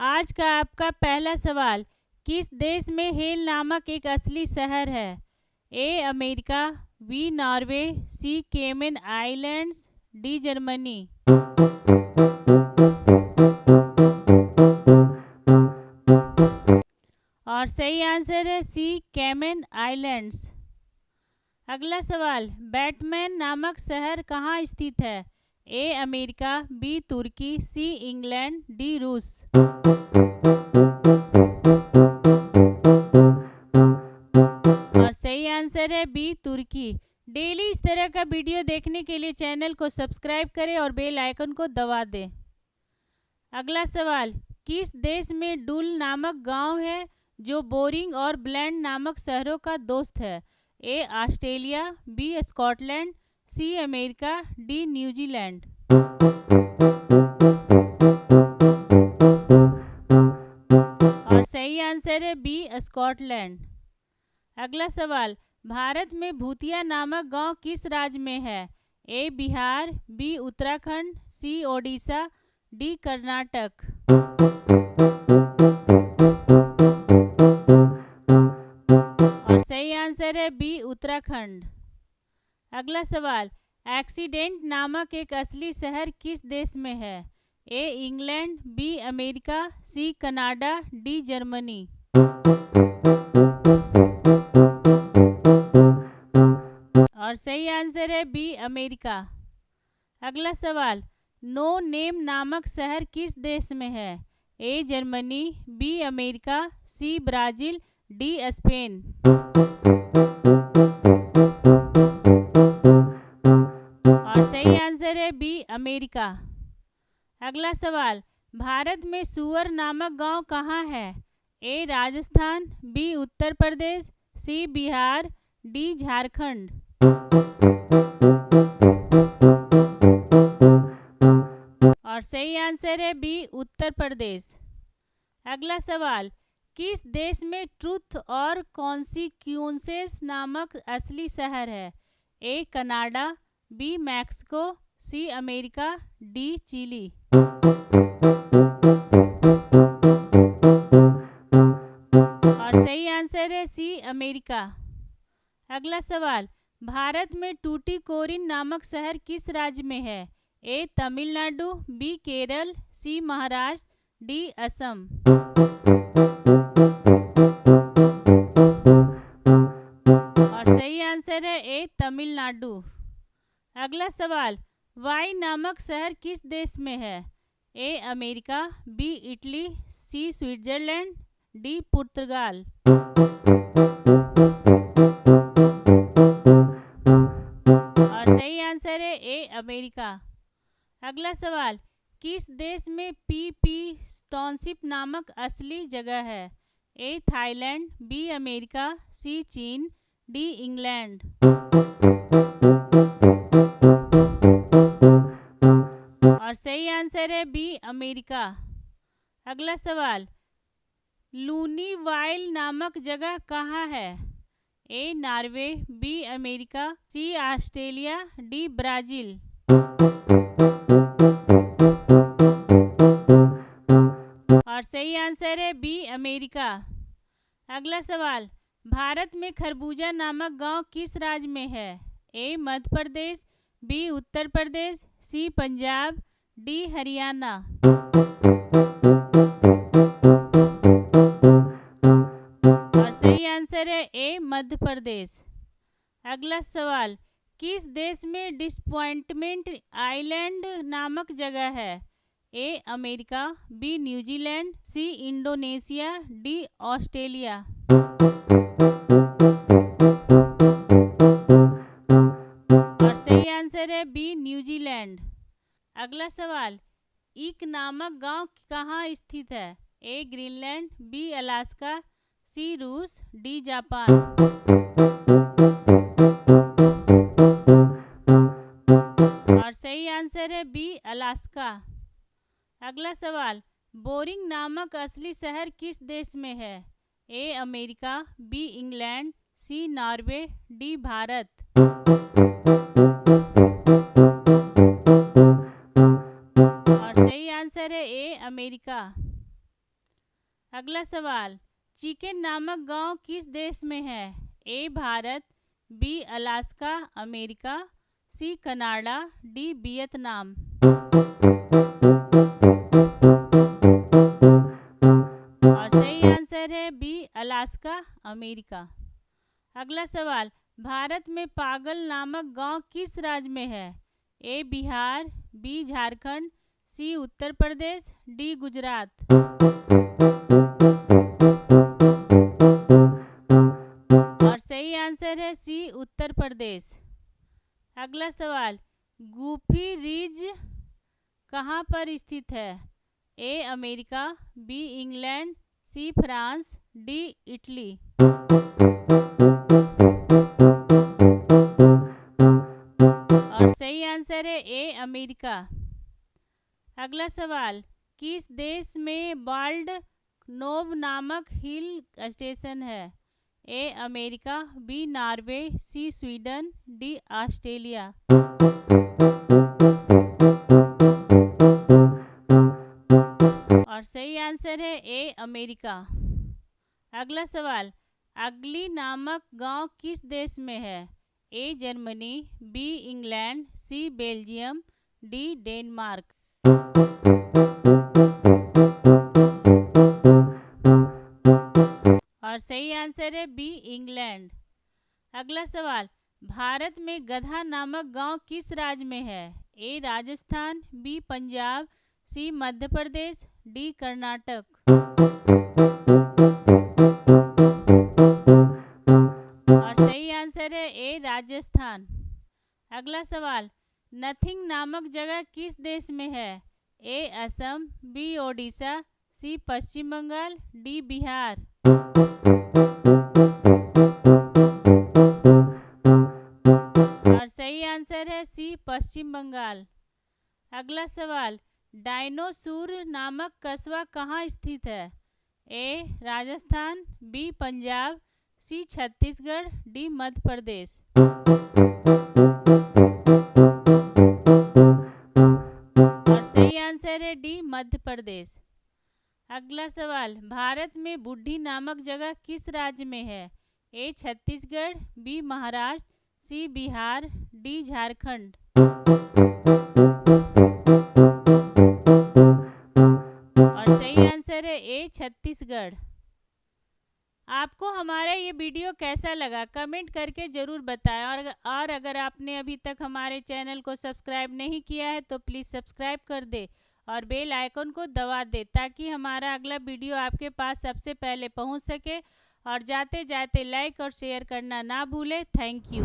आज का आपका पहला सवाल, किस देश में हेल नामक एक असली शहर है? ए अमेरिका, बी नॉर्वे, सी केमन आइलैंड्स, डी जर्मनी। और सही आंसर है सी केमन आइलैंड्स। अगला सवाल, बैटमैन नामक शहर कहाँ स्थित है? ए अमेरिका, बी तुर्की, सी इंग्लैंड, डी रूस। और सही आंसर है बी तुर्की। डेली इस तरह का वीडियो देखने के लिए चैनल को सब्सक्राइब करें और बेल आइकन को दबा दें। अगला सवाल, किस देश में डुल नामक गांव है जो बोरिंग और ब्लैंड नामक शहरों का दोस्त है? A Australia, B Scotland, C America, D New Zealand. और सही आंसर है बी स्कॉटलैंड। अगला सवाल, भारत में भूतिया नामक गांव किस राज्य में है? ए बिहार, बी उत्तराखंड, सी ओडिशा, डी कर्नाटक। और सही आंसर है बी उत्तराखंड। अगला सवाल, एक्सीडेंट नामक एक असली शहर किस देश में है? A England, B America, C Canada, D Germany. और सही आंसर है बी अमेरिका। अगला सवाल, नो नेम नामक शहर किस देश में है? A Germany, B America, C Brazil, D Spain. और सही आंसर है बी अमेरिका। अगला सवाल, भारत में सुअर नामक गांव कहाँ है? ए राजस्थान, बी उत्तर प्रदेश, सी बिहार, डी झारखंड। और सही आंसर है बी उत्तर प्रदेश। अगला सवाल, किस देश में ट्रुथ और कॉन्सिक्वेंसेस नामक असली शहर है? A Canada, B Mexico, C America, D Chile. और सही आंसर है सी अमेरिका। अगला सवाल, भारत में टूटीकोरिन नामक शहर किस राज्य में है? ए तमिलनाडु, बी केरल, सी महाराष्ट्र, डी असम। और सही आंसर है ए तमिलनाडु। अगला सवाल, वाई नामक शहर किस देश में है? A America, B Italy, C Switzerland, D पुर्तगाल। और सही आंसर है ए अमेरिका। अगला सवाल, किस देश में पी टाउनशिप नामक असली जगह है? ए थाईलैंड, बी अमेरिका, सी चीन, डी इंग्लैंड। और सही आंसर है बी अमेरिका। अगला सवाल, लूनी वाइल नामक जगह कहाँ है? A Norway, B America, C Australia, D Brazil. और सही आंसर है बी अमेरिका। अगला सवाल, भारत में खरबूजा नामक गांव किस राज्य में है? ए मध्य प्रदेश, बी उत्तर प्रदेश, सी पंजाब, डी हरियाणा। और सही आंसर है ए मध्य प्रदेश। अगला सवाल, किस देश में डिसअपॉइंटमेंट आइलैंड नामक जगह है? A America, B New Zealand, C Indonesia, D Australia. और सही आंसर है बी न्यूजीलैंड। अगला सवाल, इक नामक गांव कहाँ स्थित है? ए ग्रीनलैंड, बी अलास्का, सी रूस, डी जापान। और सही आंसर है बी अलास्का। अगला सवाल, बोरिंग नामक असली शहर किस देश में है? A America, B England, C Norway, D Bharat. और सही आंसर है ए अमेरिका। अगला सवाल, चिकन नामक गांव किस देश में है? A Bharat, B Alaska America, C Canada, D Vietnam. और सही आंसर है बी अलास्का अमेरिका। अगला सवाल, भारत में पागल नामक गांव किस राज्य में है? ए बिहार, बी झारखंड, सी उत्तर प्रदेश, डी गुजरात। और सही आंसर है सी उत्तर प्रदेश। अगला सवाल, गुफी रिज कहाँ पर स्थित है? A America, B England, C France, D Italy. और सही आंसर है ए अमेरिका। अगला सवाल, किस देश में बाल्ड नोव नामक हिल स्टेशन है? A America, B Norway, C Sweden, D Australia. और सही आंसर है ए अमेरिका। अगला सवाल, अगली नामक गांव किस देश में है? A Germany, B England, C Belgium, D Denmark. और सही आंसर है बी इंग्लैंड। अगला सवाल, भारत में गधा नामक गांव किस राज्य में है? ए राजस्थान, बी पंजाब, सी मध्य प्रदेश, डी कर्नाटक। और सही आंसर है ए राजस्थान। अगला सवाल, नथिंग नामक जगह किस देश में है? ए असम, बी ओडिशा, सी पश्चिम बंगाल, डी बिहार। और सही आंसर है सी पश्चिम बंगाल। अगला सवाल, डायनोसुर नामक कस्बा कहाँ स्थित है? ए राजस्थान, बी पंजाब, सी छत्तीसगढ़, डी मध्य प्रदेश। और सही आंसर है डी मध्य प्रदेश। अगला सवाल, भारत में बुढ़ी नामक जगह किस राज्य में है? ए छत्तीसगढ़, बी महाराष्ट्र, सी बिहार, डी झारखंड। और सही आंसर है ए छत्तीसगढ़। आपको हमारा ये वीडियो कैसा लगा कमेंट करके ज़रूर बताएं, और अगर आपने अभी तक हमारे चैनल को सब्सक्राइब नहीं किया है तो प्लीज़ सब्सक्राइब कर दे और बेल आइकन को दबा दे ताकि हमारा अगला वीडियो आपके पास सबसे पहले पहुंच सके। और जाते जाते लाइक और शेयर करना ना भूले। Thank you.